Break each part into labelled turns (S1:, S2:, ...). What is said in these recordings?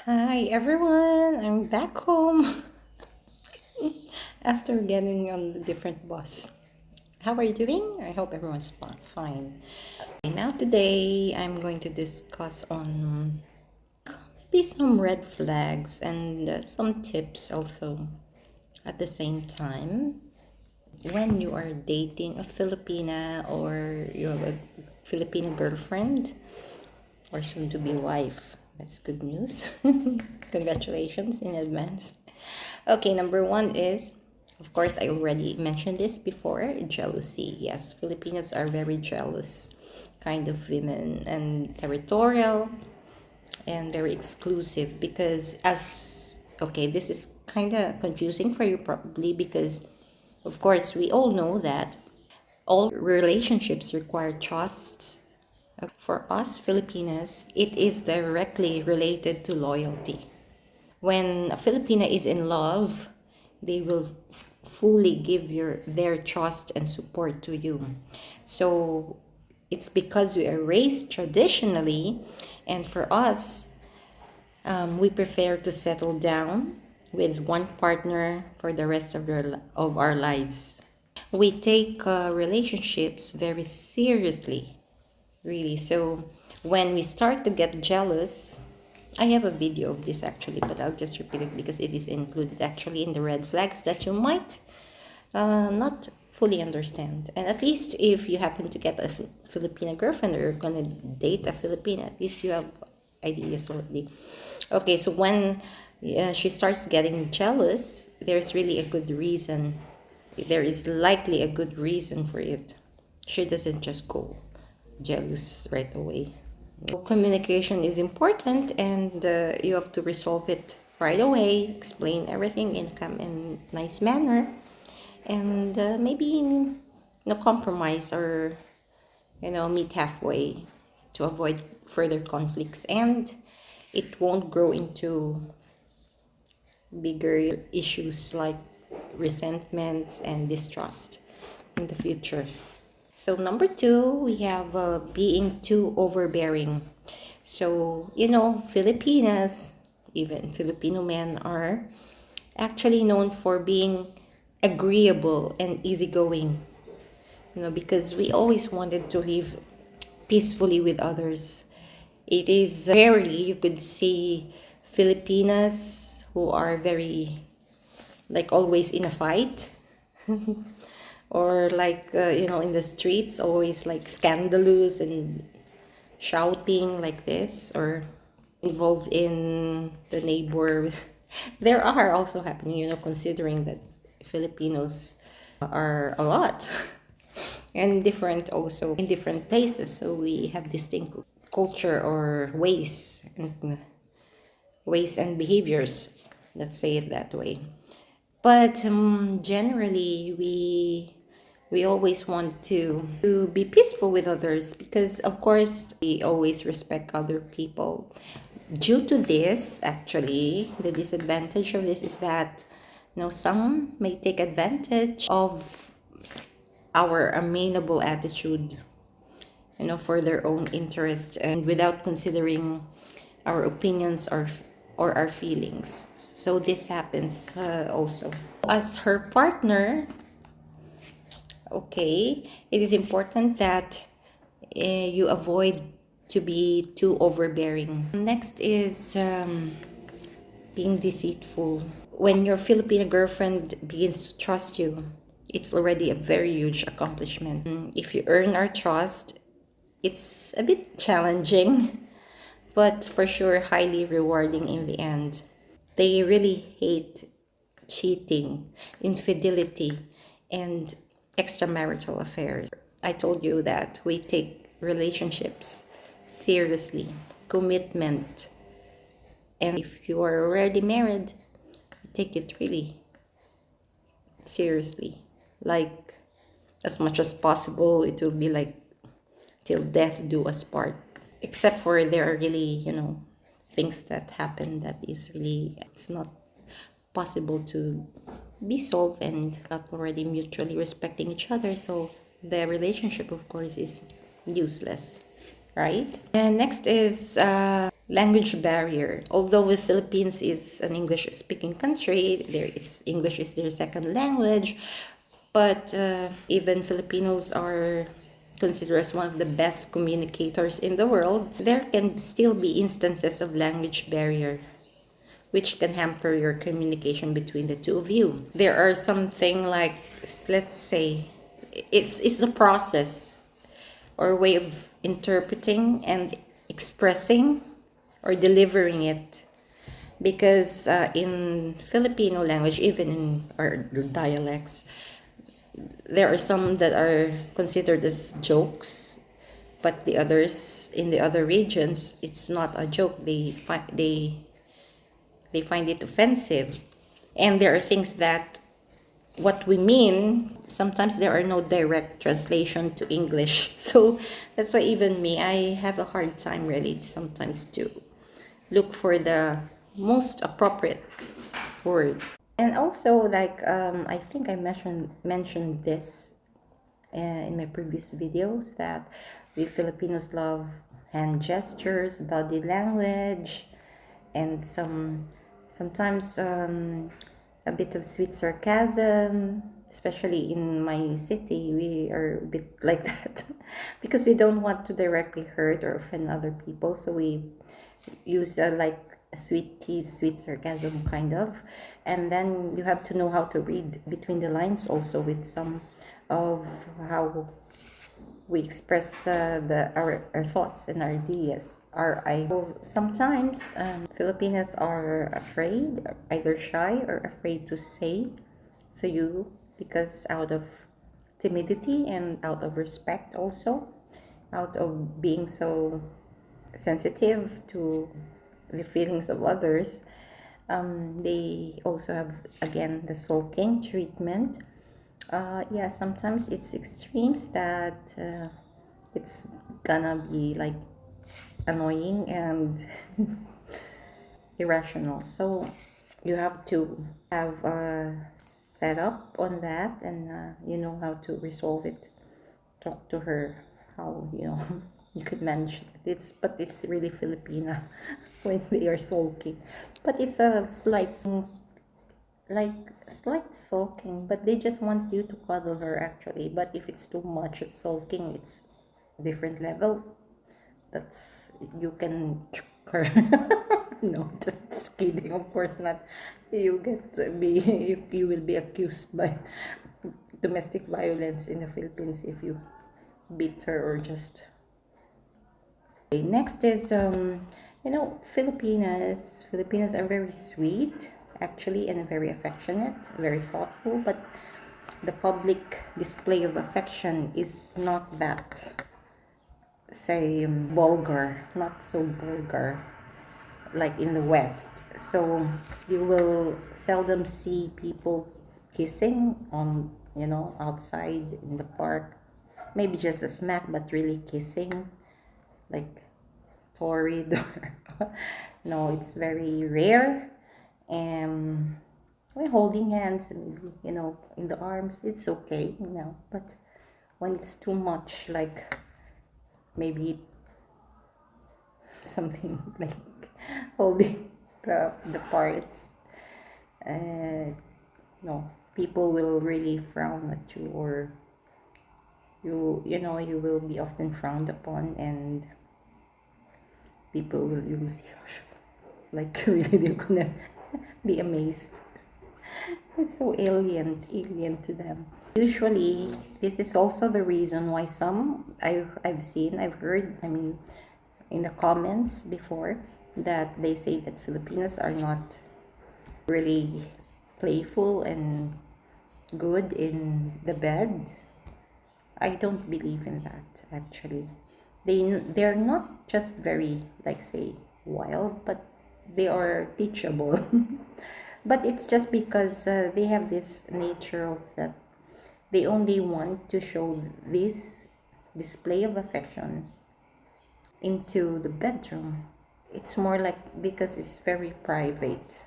S1: Hi everyone, I'm back home after getting on the different bus. How are you doing? I hope everyone's fine. Okay, now today I'm going to discuss on maybe some red flags and some tips also at the same time. When you are dating a Filipina or you have a Filipino girlfriend or soon to be wife, that's good news. Congratulations in advance. Okay, number one is, of course, I already mentioned this before, jealousy. Yes, Filipinos are very jealous kind of women and territorial and very exclusive because okay, this is kind of confusing for you probably because, of course, we all know that all relationships require trust. For us Filipinas, it is directly related to loyalty. When a Filipina is in love, they will fully give their trust and support to you. So it's because we are raised traditionally, and for us, we prefer to settle down with one partner for the rest of our lives. We take relationships very seriously, really. So when we start to get jealous, I have a video of this actually, but I'll just repeat it because it is included actually in the red flags that you might not fully understand. And at least if you happen to get a Filipina girlfriend or you're gonna date a Filipina, at least you have ideas already. Okay, so when she starts getting jealous, there's really a good reason. There is likely a good reason for it. She doesn't just go jealous right away. Communication is important, and you have to resolve it right away. Explain everything in a nice manner, and maybe no compromise or meet halfway to avoid further conflicts, and it won't grow into bigger issues like resentments and distrust in the future. So number two, we have being too overbearing. So, Filipinas, even Filipino men are actually known for being agreeable and easygoing, because we always wanted to live peacefully with others. It is rarely you could see Filipinas who are very, like, always in a fight or like in the streets always like scandalous and shouting like this, or involved in the neighbor. There are also happening, considering that Filipinos are a lot and different also in different places, so we have distinct culture or ways and behaviors, let's say it that way. But generally, we always want to be peaceful with others because, of course, we always respect other people. Due to this, actually, the disadvantage of this is that, some may take advantage of our amenable attitude, for their own interest and without considering our opinions or our feelings. So this happens also. As her partner, okay, it is important that you avoid to be too overbearing. Next is being deceitful. When your Filipino girlfriend begins to trust you, it's already a very huge accomplishment. If you earn our trust, it's a bit challenging, but for sure highly rewarding in the end. They really hate cheating, infidelity, and extramarital affairs. I told you that we take relationships seriously, commitment, and if you are already married, take it really seriously. Like, as much as possible, it will be like till death do us part. Except for there are really, things that happen that is really, it's not possible to be solved and not already mutually respecting each other. So the relationship, of course, is useless, right? And next is language barrier. Although the Philippines is an English-speaking country, English is their second language, but even Filipinos are considered as one of the best communicators in the world. There can still be instances of language barrier which can hamper your communication between the two of you. There are something like, let's say, it's a process or way of interpreting and expressing or delivering it. Because in Filipino language, even in our dialects, there are some that are considered as jokes, but the others in the other regions, it's not a joke. They find it offensive, and there are things that what we mean, sometimes there are no direct translation to English. So that's why even me, I have a hard time really sometimes to look for the most appropriate word. And also, like, I think I mentioned this in my previous videos, that we Filipinos love hand gestures, body language, and sometimes a bit of sweet sarcasm. Especially in my city, we are a bit like that because we don't want to directly hurt or offend other people, so we use like a sweet tease, sweet sarcasm kind of. And then you have to know how to read between the lines also with some of how we express our thoughts and our ideas. Sometimes Filipinas are afraid, either shy or afraid to say to you, because out of timidity and out of respect, also out of being so sensitive to the feelings of others. They also have, again, the sulking treatment. Yeah, sometimes it's extremes that it's gonna be like annoying and irrational. So you have to have a setup on that, and you know how to resolve it. Talk to her how you could manage it. But it's really Filipina when they are sulking. But it's a slight sulking, but they just want you to cuddle her actually. But if it's too much, it's sulking, it's different level. That's, you can choke her. No, just kidding, of course not. You get to be you will be accused by domestic violence in the Philippines if you beat her or just. Okay, next is Filipinas are very sweet actually, and very affectionate, very thoughtful, but the public display of affection is not that, say, vulgar, not so vulgar like in the West. So you will seldom see people kissing on, outside in the park. Maybe just a smack, but really kissing, like torrid. No, it's very rare. And when holding hands and maybe, in the arms, it's okay, But when it's too much, like maybe something like holding the parts, no, people will really frown at you, or you will be often frowned upon, and you will see, like, really they're gonna be amazed. It's so alien to them. Usually this is also the reason why I've heard, in the comments before, that they say that Filipinos are not really playful and good in the bed. I don't believe in that, actually. They're not just very, like, say, wild, but they are teachable. But it's just because they have this nature of that they only want to show this display of affection into the bedroom. It's more like because it's very private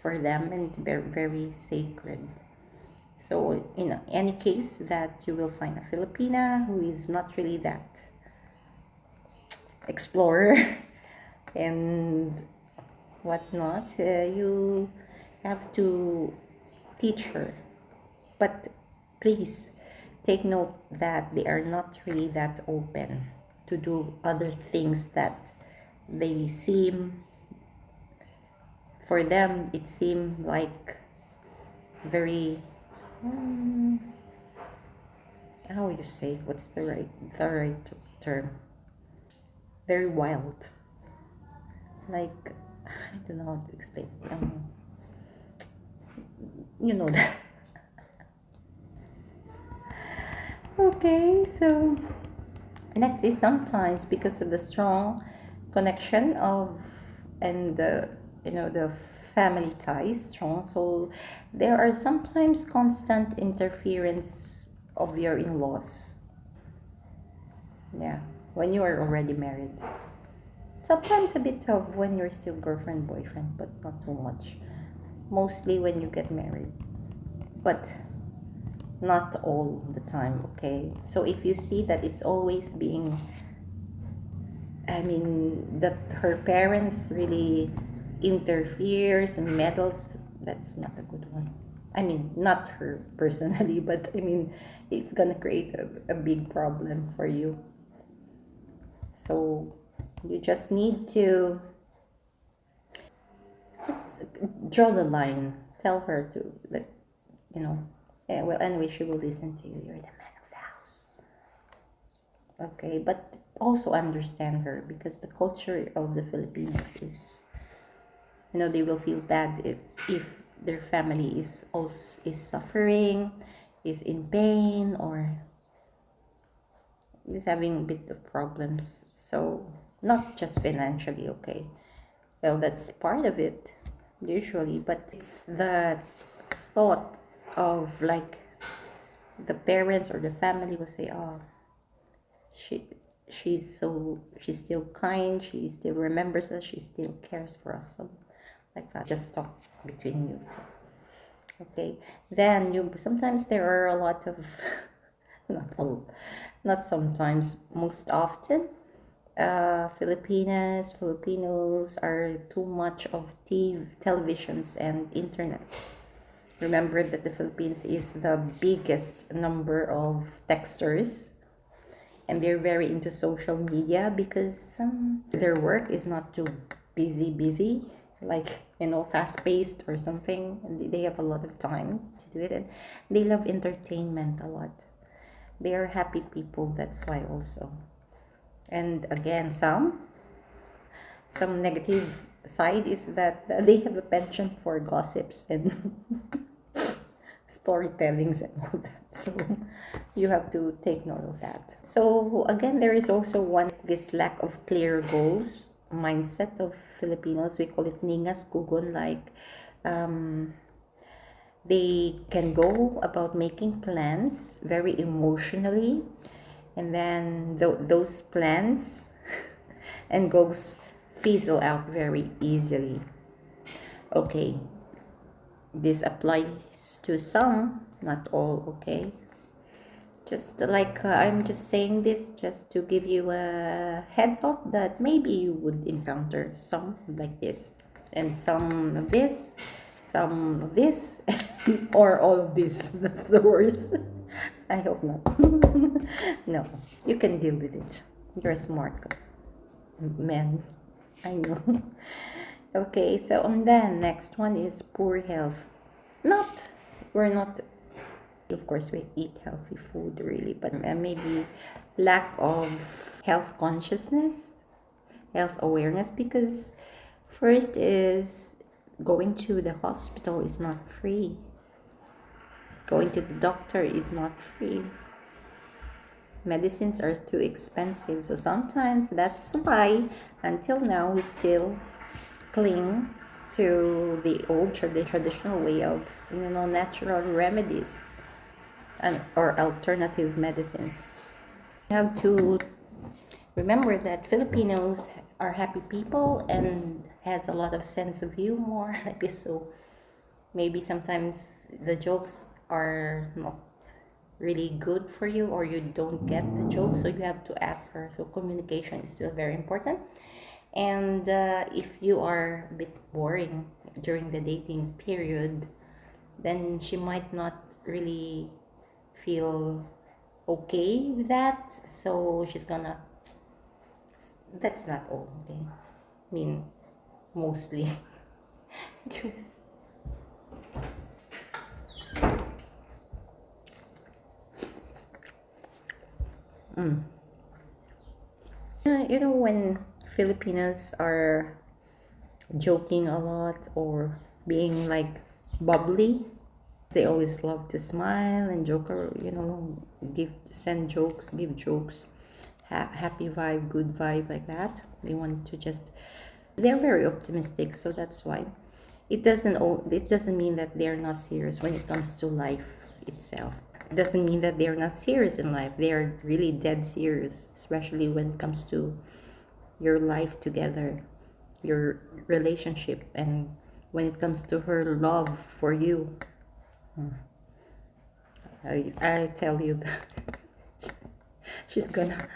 S1: for them and very, very sacred. So in any case that you will find a Filipina who is not really that explorer, and whatnot. You have to teach her, but please take note that they are not really that open to do other things that they seem, for them it seemed like very how would you say, what's the right term, very wild, like I don't know how to explain. You know that. Okay, so next is sometimes because of the strong connection of, and the, the family ties strong, so there are sometimes constant interference of your in-laws. Yeah, when you are already married. Sometimes a bit of when you're still girlfriend boyfriend, but not too much. Mostly when you get married, but not all the time. Okay, so if you see that it's always being, I mean, that her parents really interferes and meddles, that's not a good one. I mean, not her personally, but I mean, it's gonna create a big problem for you. So you just need to just draw the line. Tell her to that, you know. Yeah, well, anyway, she will listen to you. You're the man of the house. Okay, but also understand her, because the culture of the Filipinos is, they will feel bad if their family is suffering, is in pain, or is having a bit of problems. So not just financially, okay, well, that's part of it usually, but it's the thought of, like, the parents or the family will say, oh, she she's still kind, she still remembers us, she still cares for us, so like that. Just talk between you two. Okay, then you sometimes there are a lot of not sometimes, most often, Filipinos are too much of televisions and internet. Remember that the Philippines is the biggest number of texters, and they're very into social media because their work is not too busy, like, fast paced or something. And they have a lot of time to do it, and they love entertainment a lot. They are happy people, that's why also. And again, some negative side is that they have a penchant for gossips and storytellings and all that, so you have to take note of that. So again, there is also this lack of clear goals mindset of Filipinos. We call it ningas kugon, like they can go about making plans very emotionally, and then those plans and goals fizzle out very easily. Okay, this applies to some, not all, okay? Just like I'm just saying this just to give you a heads up that maybe you would encounter some like this, and some of this, or all of this. That's the worst. I hope not. No, you can deal with it. You're a smart man. I know. Okay, so and then next one is poor health. We're not, of course, we eat healthy food really, but maybe lack of health consciousness, health awareness, because first is going to the hospital is not free. Going to the doctor is not free. Medicines are too expensive. So sometimes that's why until now we still cling to the old traditional way of, natural remedies or alternative medicines. You have to remember that Filipinos are happy people and has a lot of sense of humor, like this. So maybe sometimes the jokes are not really good for you, or you don't get the joke, so you have to ask her. So communication is still very important. And if you are a bit boring during the dating period, then she might not really feel okay with that. So she's gonna, that's not all, okay? I mean, mostly. You know, when Filipinas are joking a lot or being like bubbly, they always love to smile and joke, or send jokes, give jokes, happy vibe, good vibe, like that. They want to just, they're very optimistic, so that's why it doesn't mean that they're not serious when it comes to life itself. It doesn't mean that they're not serious in life. They are really dead serious, especially when it comes to your life together, your relationship, and when it comes to her love for you. I tell you that she's gonna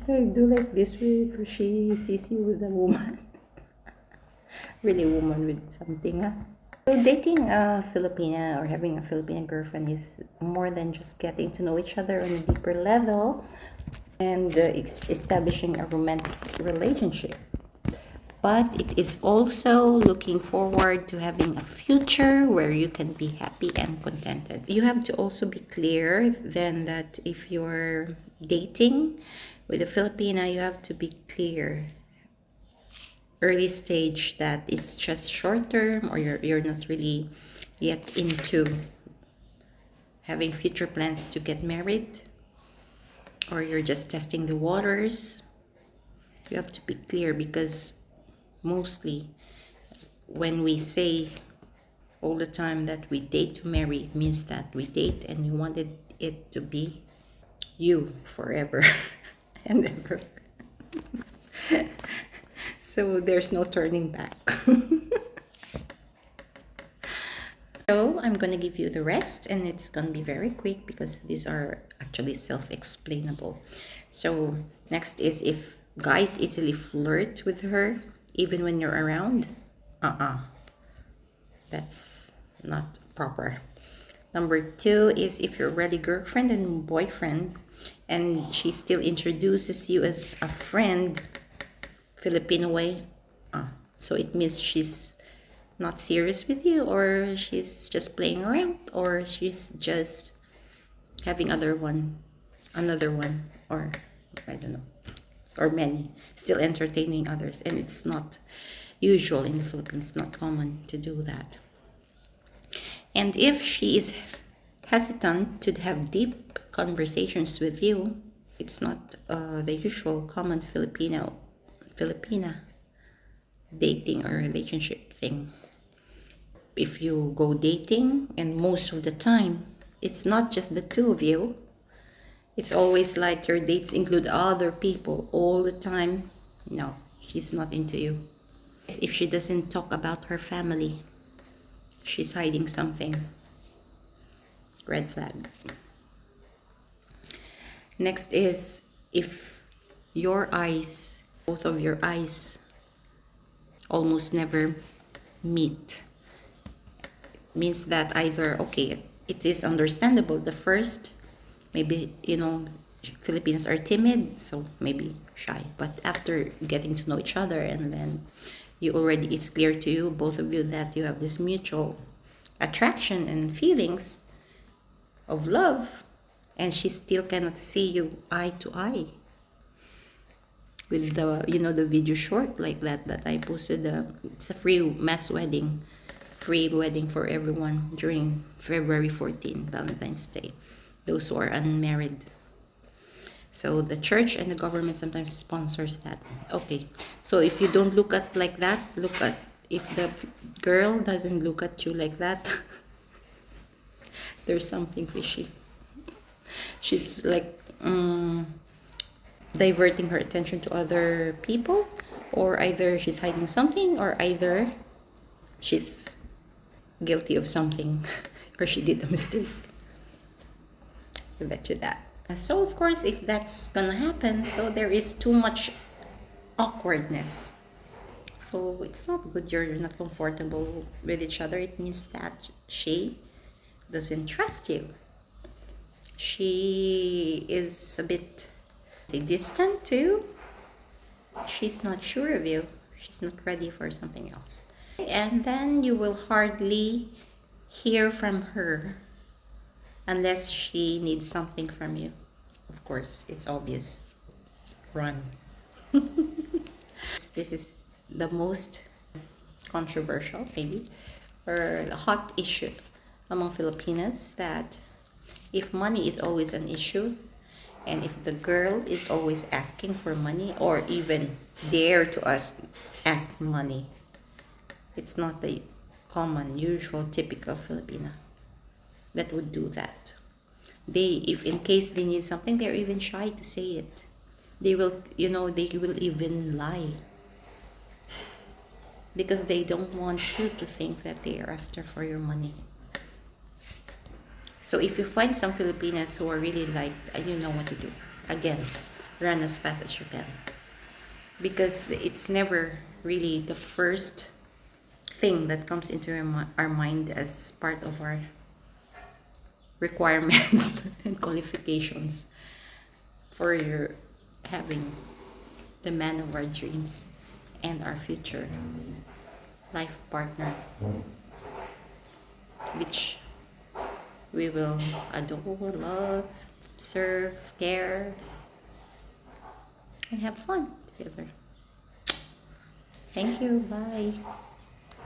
S1: do like this way if she sees you with a woman. Really woman with something, huh? So dating a Filipina or having a Filipina girlfriend is more than just getting to know each other on a deeper level and establishing a romantic relationship. But it is also looking forward to having a future where you can be happy and contented. You have to also be clear then that if you're dating with a Filipina, you have to be clear early stage that it's just short term, or you're not really yet into having future plans to get married, or you're just testing the waters. You have to be clear, because mostly when we say all the time that we date to marry, it means that we date and we wanted it to be you forever and ever. So there's no turning back. So I'm gonna give you the rest, and it's gonna be very quick because these are actually self-explainable. So next is, if guys easily flirt with her even when you're around, that's not proper. Number 2 is, if you're already girlfriend and boyfriend and she still introduces you as a friend, Filipino way, so it means she's not serious with you, or she's just playing around, or she's just having another one, or I don't know, or many, still entertaining others. And it's not usual in the Philippines, not common to do that. And if she is hesitant to have deep conversations with you, it's not the usual common Filipina dating or relationship thing. If you go dating, and most of the time it's not just the two of you, it's always like your dates include other people all the time, no, she's not into you. If she doesn't talk about her family, she's hiding something. Red flag. Next is, if both of your eyes almost never meet, means that either, okay, it is understandable, the first, maybe, Filipinos are timid, so maybe shy, but after getting to know each other, and then it's clear to you, both of you, that you have this mutual attraction and feelings of love, and she still cannot see you eye to eye. With the video short like that I posted, it's a free wedding for everyone during February 14, Valentine's Day, those who are unmarried. So the church and the government sometimes sponsors that. Okay, so if you don't look at like that, if the girl doesn't look at you like that, there's something fishy. She's like diverting her attention to other people, or either she's hiding something, or either she's guilty of something or she did a mistake. I bet you that. So of course, if that's gonna happen, so there is too much awkwardness. So it's not good you're not comfortable with each other. It means that she doesn't trust you. She is a bit distant too. She's not sure of you. She's not ready for something else. And then you will hardly hear from her unless she needs something from you. Of course, it's obvious. Run. This is the most controversial, maybe, or the hot issue among Filipinas, that if money is always an issue, and if the girl is always asking for money or even dare to ask money, it's not the common, usual, typical Filipina that would do that. If in case they need something, they're even shy to say it. They will, they will even lie because they don't want you to think that they are after for your money. So if you find some Filipinas who are really like, you know what to do. Again, run as fast as you can. Because it's never really the first thing that comes into our mind as part of our requirements and qualifications for your having the man of our dreams and our future life partner, which we will adore, love, serve, care, and have fun together. Thank you. Bye.